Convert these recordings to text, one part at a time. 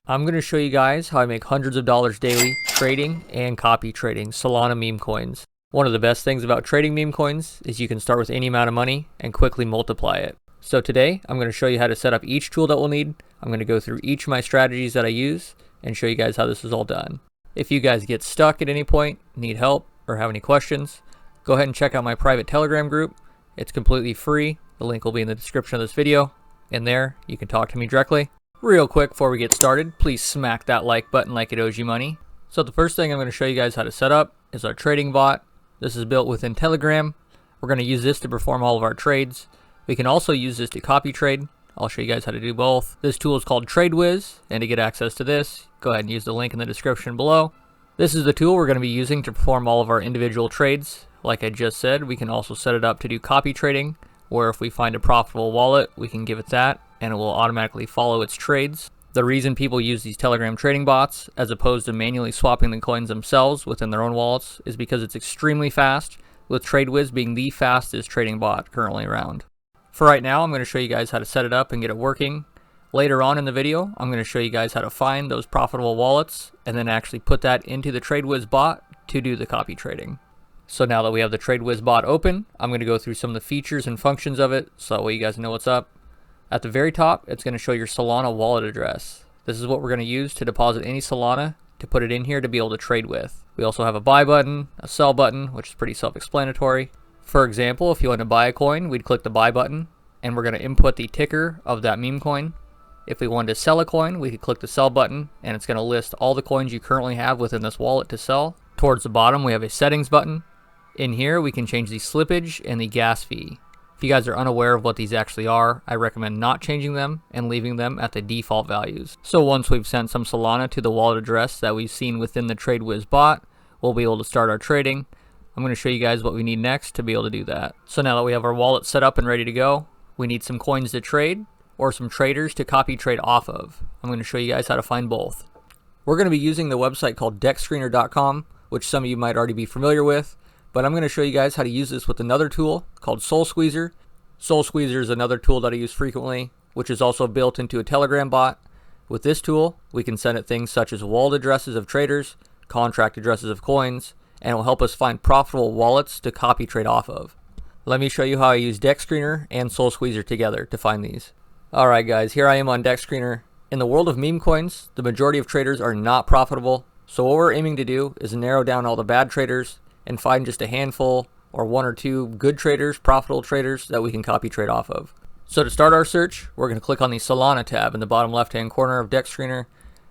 I'm going to show you guys how I make hundreds of dollars daily trading and copy trading Solana meme coins. One of the best things about trading meme coins is you can start with any amount of money and quickly multiply it. So today I'm going to show you how to set up each tool that we'll need. I'm going to go through each of my strategies that I use and show you guys how this is all done. If you guys get stuck at any point, need help, or have any questions, go ahead and check out my private Telegram group. It's completely free. The link will be in the description of this video. In there, you can talk to me directly. Real quick before we get started, please smack that like button like it owes you money. So the first thing I'm going to show you guys how to set up is our trading bot. This is built within Telegram. We're going to use this to perform all of our trades. We can also use this to copy trade. I'll show you guys how to do both. This tool is called TradeWiz, and to get access to this, go ahead and use the link in the description below. This is the tool we're going to be using to perform all of our individual trades. Like I just said, we can also set it up to do copy trading, where if we find a profitable wallet, we can give it that, and it will automatically follow its trades. The reason people use these Telegram trading bots, as opposed to manually swapping the coins themselves within their own wallets, is because it's extremely fast, with TradeWiz being the fastest trading bot currently around. For right now, I'm going to show you guys how to set it up and get it working. Later on in the video, I'm going to show you guys how to find those profitable wallets, and then actually put that into the TradeWiz bot to do the copy trading. So now that we have the TradeWiz bot open, I'm going to go through some of the features and functions of it, so that way you guys know what's up. At the very top, it's going to show your Solana wallet address. This is what we're going to use to deposit any Solana to put it in here to be able to trade with. We also have a buy button, a sell button, which is pretty self-explanatory. For example, if you want to buy a coin, we'd click the buy button, and we're going to input the ticker of that meme coin. If we wanted to sell a coin, we could click the sell button, and it's going to list all the coins you currently have within this wallet to sell. Towards the bottom, we have a settings button. In here, we can change the slippage and the gas fee. If you guys are unaware of what these actually are, I recommend not changing them and leaving them at the default values. So once we've sent some Solana to the wallet address that we've seen within the TradeWiz bot, we'll be able to start our trading. I'm going to show you guys what we need next to be able to do that. So now that we have our wallet set up and ready to go, we need some coins to trade or some traders to copy trade off of. I'm going to show you guys how to find both. We're going to be using the website called dexscreener.com, which some of you might already be familiar with. But I'm going to show you guys how to use this with another tool called SolSqueezer. SolSqueezer is another tool that I use frequently, which is also built into a Telegram bot. With this tool, we can send it things such as wallet addresses of traders, contract addresses of coins, and it will help us find profitable wallets to copy trade off of. Let me show you how I use DexScreener and SolSqueezer together to find these. Alright guys, here I am on DexScreener. In the world of meme coins, the majority of traders are not profitable, so what we're aiming to do is narrow down all the bad traders and find just a handful or one or two good traders, profitable traders that we can copy trade off of. So to start our search, we're going to click on the Solana tab in the bottom left hand corner of DexScreener.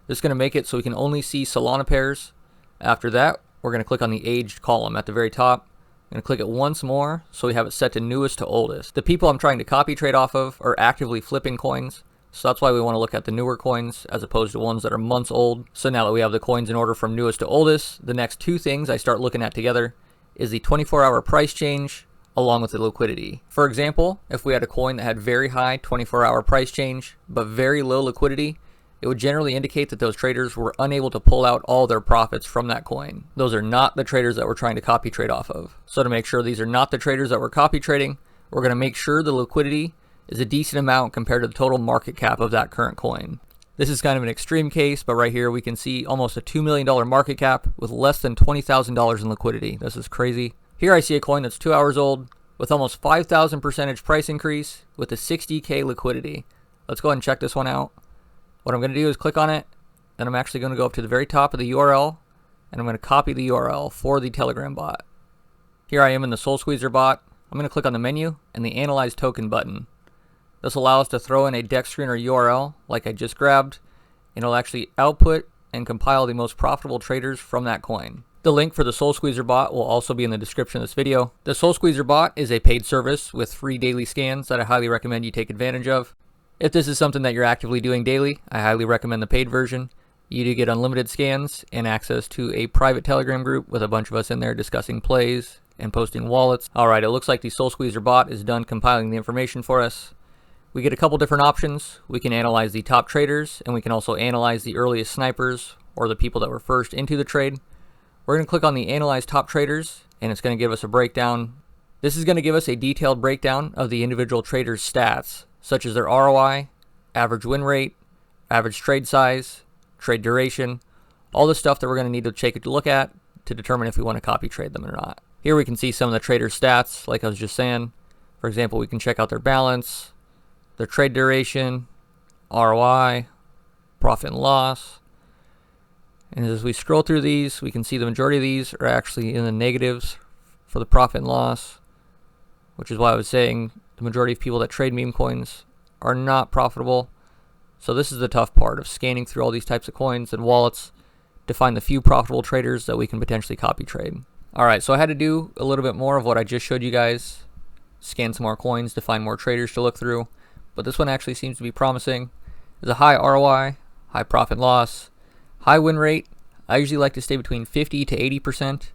This is going to make it so we can only see Solana pairs. After that, we're going to click on the aged column at the very top. I'm going to click it once more so we have it set to newest to oldest. The people I'm trying to copy trade off of are actively flipping coins. So that's why we want to look at the newer coins as opposed to ones that are months old. So now that we have the coins in order from newest to oldest, the next two things I start looking at together is the 24-hour price change along with the liquidity. For example, if we had a coin that had very high 24-hour price change but very low liquidity, it would generally indicate that those traders were unable to pull out all their profits from that coin. Those are not the traders that we're trying to copy trade off of. So to make sure these are not the traders that we're copy trading, we're going to make sure the liquidity is a decent amount compared to the total market cap of that current coin. This is kind of an extreme case, but right here we can see almost a $2 million market cap with less than $20,000 in liquidity. This is crazy. Here I see a coin that's 2 hours old with almost 5,000% price increase with a 60K liquidity. Let's go ahead and check this one out. What I'm going to do is click on it, then I'm actually going to go up to the very top of the URL, and I'm going to copy the URL for the Telegram bot. Here I am in the SolSqueezer bot. I'm going to click on the menu and the Analyze Token button. This will allow us to throw in a DexScreener URL like I just grabbed, and it'll actually output and compile the most profitable traders from that coin. The link for the SolSqueezer bot will also be in the description of this video. The SolSqueezer bot is a paid service with free daily scans that I highly recommend you take advantage of. If this is something that you're actively doing daily, I highly recommend the paid version. You do get unlimited scans and access to a private Telegram group with a bunch of us in there discussing plays and posting wallets. Alright, it looks like the SolSqueezer bot is done compiling the information for us. We get a couple different options. We can analyze the top traders, and we can also analyze the earliest snipers or the people that were first into the trade. We're going to click on the Analyze Top Traders, and it's going to give us a breakdown. This is going to give us a detailed breakdown of the individual traders' stats, such as their ROI, average win rate, average trade size, trade duration, all the stuff that we're going to need to take a look at to determine if we want to copy trade them or not. Here we can see some of the trader's stats, like I was just saying. For example, we can check out their balance, their trade duration, ROI, profit and loss. And as we scroll through these, we can see the majority of these are actually in the negatives for the profit and loss, which is why I was saying the majority of people that trade meme coins are not profitable. So this is the tough part of scanning through all these types of coins and wallets to find the few profitable traders that we can potentially copy trade. Alright, so I had to do a little bit more of what I just showed you guys, scan some more coins to find more traders to look through, but this one actually seems to be promising. There's a high ROI, high profit loss, high win rate. I usually like to stay between 50 to 80%.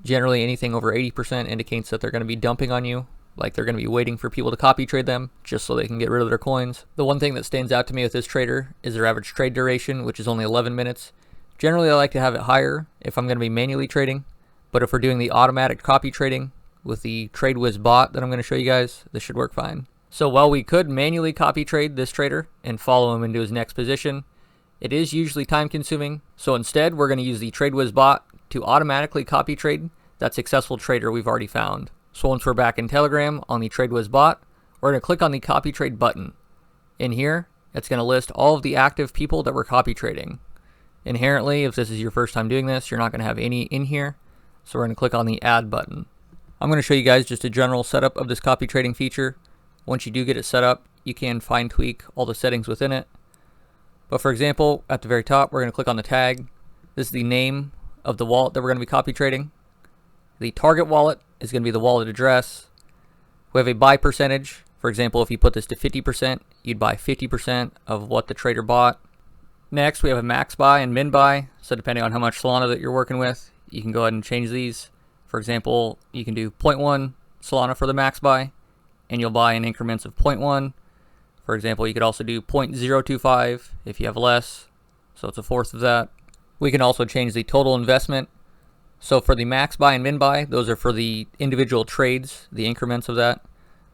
Generally anything over 80% indicates that they're going to be dumping on you, like they're going to be waiting for people to copy trade them just so they can get rid of their coins. The one thing that stands out to me with this trader is their average trade duration, which is only 11 minutes. Generally I like to have it higher if I'm going to be manually trading, but if we're doing the automatic copy trading with the TradeWiz bot that I'm going to show you guys, this should work fine. So while we could manually copy trade this trader and follow him into his next position, it is usually time consuming. So instead we're going to use the TradeWiz bot to automatically copy trade that successful trader we've already found. So once we're back in Telegram on the TradeWiz bot, we're going to click on the copy trade button. In here, it's going to list all of the active people that we're copy trading. Inherently, if this is your first time doing this, you're not going to have any in here. So we're going to click on the add button. I'm going to show you guys just a general setup of this copy trading feature. Once you do get it set up, you can fine tweak all the settings within it. But for example, at the very top, we're going to click on the tag. This is the name of the wallet that we're going to be copy trading. The target wallet is going to be the wallet address. We have a buy percentage. For example, if you put this to 50%, you'd buy 50% of what the trader bought. Next, we have a max buy and min buy. So depending on how much Solana that you're working with, you can go ahead and change these. For example, you can do 0.1 Solana for the max buy, and you'll buy in increments of 0.1. For example, you could also do 0.025 if you have less, so it's a fourth of that. We can also change the total investment. So for the max buy and min buy, those are for the individual trades, the increments of that.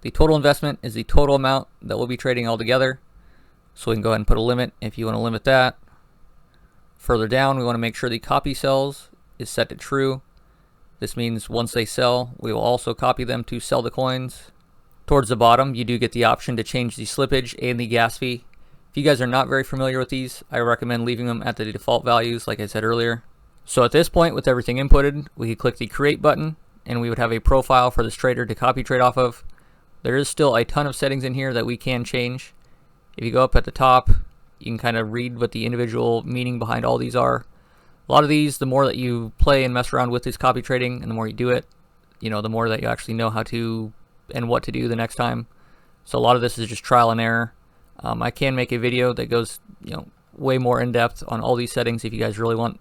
The total investment is the total amount that we'll be trading all together. So we can go ahead and put a limit if you want to limit that. Further down, we want to make sure the copy sells is set to true. This means once they sell, we will also copy them to sell the coins. Towards the bottom, you do get the option to change the slippage and the gas fee. If you guys are not very familiar with these, I recommend leaving them at the default values like I said earlier. So at this point, with everything inputted, we could click the create button and we would have a profile for this trader to copy trade off of. There is still a ton of settings in here that we can change. If you go up at the top, you can kind of read what the individual meaning behind all these are. A lot of these, the more that you play and mess around with this copy trading and the more you do it, the more that you actually know how to and what to do the next time. So a lot of this is just trial and error. I can make a video that goes, way more in depth on all these settings if you guys really want,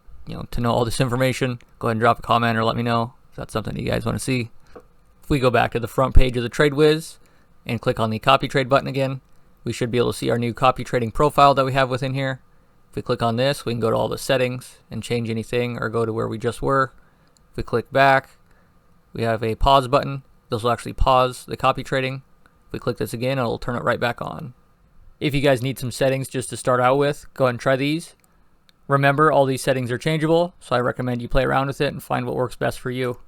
to know all this information. Go ahead and drop a comment or let me know if that's something you guys want to see. If we go back to the front page of the TradeWiz and click on the copy trade button again, we should be able to see our new copy trading profile that we have within here. If we click on this, we can go to all the settings and change anything or go to where we just were. If we click back, we have a pause button. This will actually pause the copy trading. If we click this again, it'll turn it right back on. If you guys need some settings just to start out with, go ahead and try these. Remember, all these settings are changeable, so I recommend you play around with it and find what works best for you.